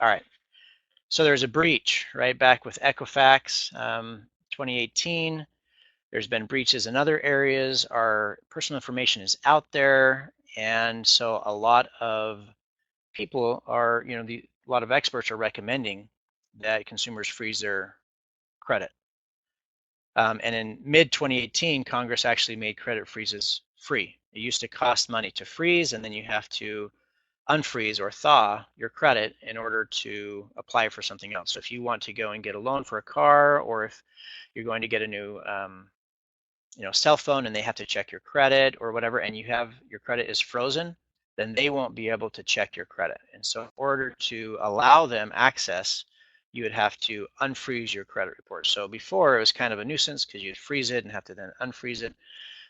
All right. So there's a breach, right? Back with Equifax, 2018. There's been breaches in other areas. Our personal information is out there, and so a lot of people are, a lot of experts are recommending that consumers freeze their credit. And in mid-2018, Congress actually made credit freezes free. It used to cost money to freeze, and then you have to unfreeze or thaw your credit in order to apply for something else. So if you want to go and get a loan for a car, or if you're going to get a new cell phone and they have to check your credit or whatever, and your credit is frozen, then they won't be able to check your credit. And so in order to allow them access, you would have to unfreeze your credit report. So before, it was kind of a nuisance because you'd freeze it and have to then unfreeze it,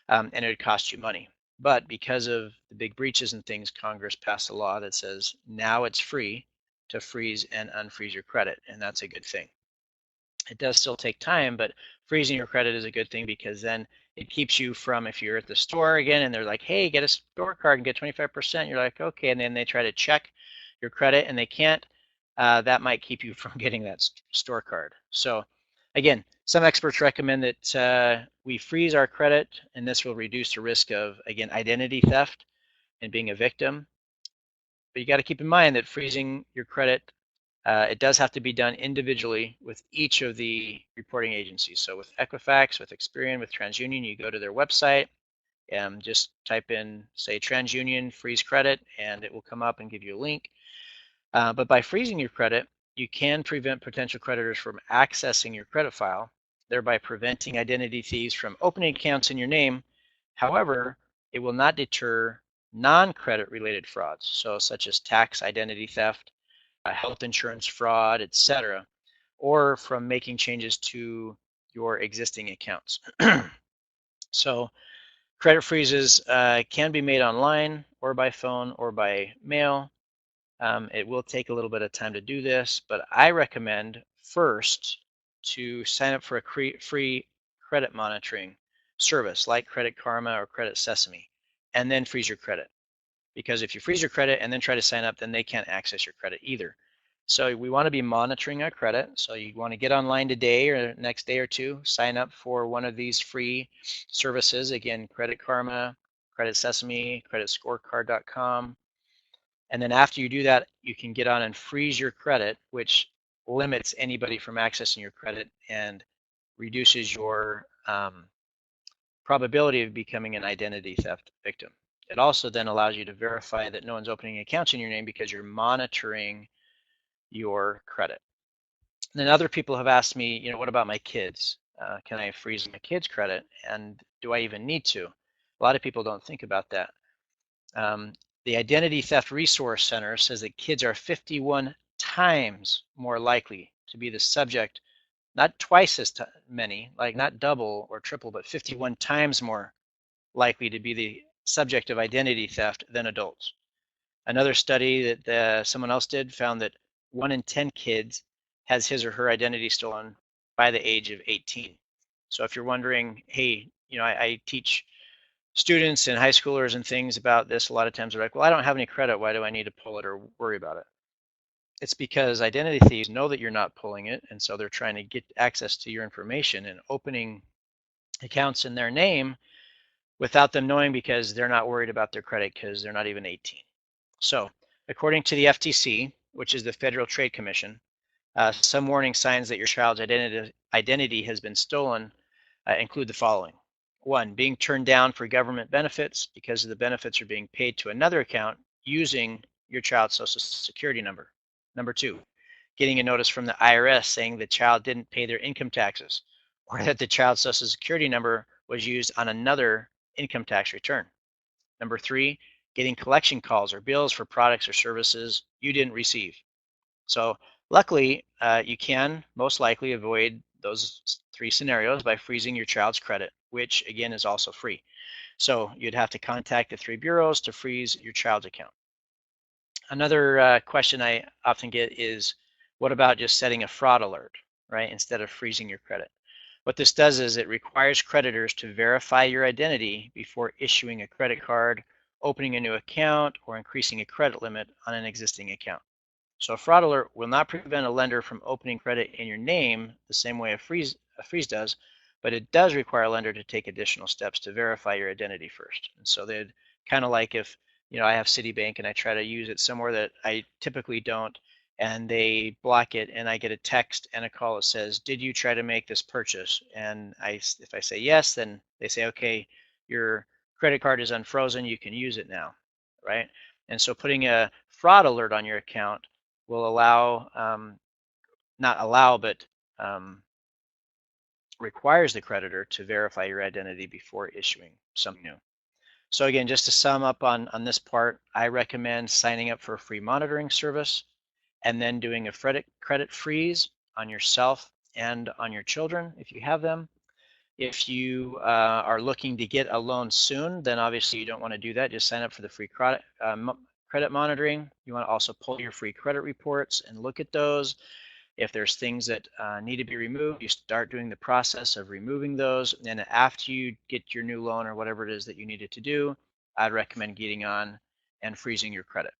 and it would cost you money. But because of the big breaches and things, Congress passed a law that says now it's free to freeze and unfreeze your credit, and that's a good thing. It does still take time, but freezing your credit is a good thing because then it keeps you from, if you're at the store again and they're like, hey, get a store card and get 25%, you're like, okay, and then they try to check your credit and they can't, that might keep you from getting that store card. So again, some experts recommend that we freeze our credit, and this will reduce the risk of, again, identity theft and being a victim. But you got to keep in mind that freezing your credit, it does have to be done individually with each of the reporting agencies. So with Equifax, with Experian, with TransUnion, you go to their website and just type in, say, TransUnion freeze credit, and it will come up and give you a link. But by freezing your credit, you can prevent potential creditors from accessing your credit file, thereby preventing identity thieves from opening accounts in your name. However, it will not deter non-credit related frauds, so such as tax identity theft, health insurance fraud, etc., or from making changes to your existing accounts. So credit freezes can be made online or by phone or by mail. It will take a little bit of time to do this, but I recommend first to sign up for a free credit monitoring service like Credit Karma or Credit Sesame, and then freeze your credit. Because if you freeze your credit and then try to sign up, then they can't access your credit either. So we want to be monitoring our credit. So you want to get online today or next day or two, sign up for one of these free services. Again, Credit Karma, Credit Sesame, creditscorecard.com. And then after you do that, you can get on and freeze your credit, which limits anybody from accessing your credit and reduces your probability of becoming an identity theft victim. It also then allows you to verify that no one's opening accounts in your name because you're monitoring your credit. And then other people have asked me, what about my kids? Can I freeze my kids' credit? And do I even need to? A lot of people don't think about that. The Identity Theft Resource Center says that kids are 51 times more likely to be the subject, not twice as many, like not double or triple, but 51 times more likely to be the subject of identity theft than adults. Another study that someone else did found that 1 in 10 kids has his or her identity stolen by the age of 18. So if you're wondering, hey, I teach students and high schoolers and things about this, a lot of times they're like, well, I don't have any credit. Why do I need to pull it or worry about it? It's because identity thieves know that you're not pulling it, and so they're trying to get access to your information and opening accounts in their name without them knowing, because they're not worried about their credit because they're not even 18. So according to the FTC, which is the Federal Trade Commission, some warning signs that your child's identity has been stolen include the following. 1, being turned down for government benefits because the benefits are being paid to another account using your child's social security number. Number 2, getting a notice from the IRS saying the child didn't pay their income taxes, or that the child's social security number was used on another income tax return. Number 3, getting collection calls or bills for products or services you didn't receive. So luckily, you can most likely avoid those 3 scenarios by freezing your child's credit, which again is also free. So you'd have to contact the 3 bureaus to freeze your child's account. Another question I often get is, what about just setting a fraud alert, right, instead of freezing your credit? What this does is it requires creditors to verify your identity before issuing a credit card, opening a new account, or increasing a credit limit on an existing account. So a fraud alert will not prevent a lender from opening credit in your name the same way a freeze does, but it does require a lender to take additional steps to verify your identity first. And so they'd kind of like if, I have Citibank and I try to use it somewhere that I typically don't, and they block it, and I get a text and a call that says, did you try to make this purchase? And if I say yes, then they say, okay, your credit card is unfrozen, you can use it now, right? And so putting a fraud alert on your account will allow, not allow, but requires the creditor to verify your identity before issuing something new. So again, just to sum up on this part, I recommend signing up for a free monitoring service and then doing a credit freeze on yourself and on your children if you have them. If you are looking to get a loan soon, then obviously you don't want to do that. Just sign up for the free credit monitoring. You want to also pull your free credit reports and look at those. If there's things that need to be removed, you start doing the process of removing those. And after you get your new loan or whatever it is that you needed to do, I'd recommend getting on and freezing your credit.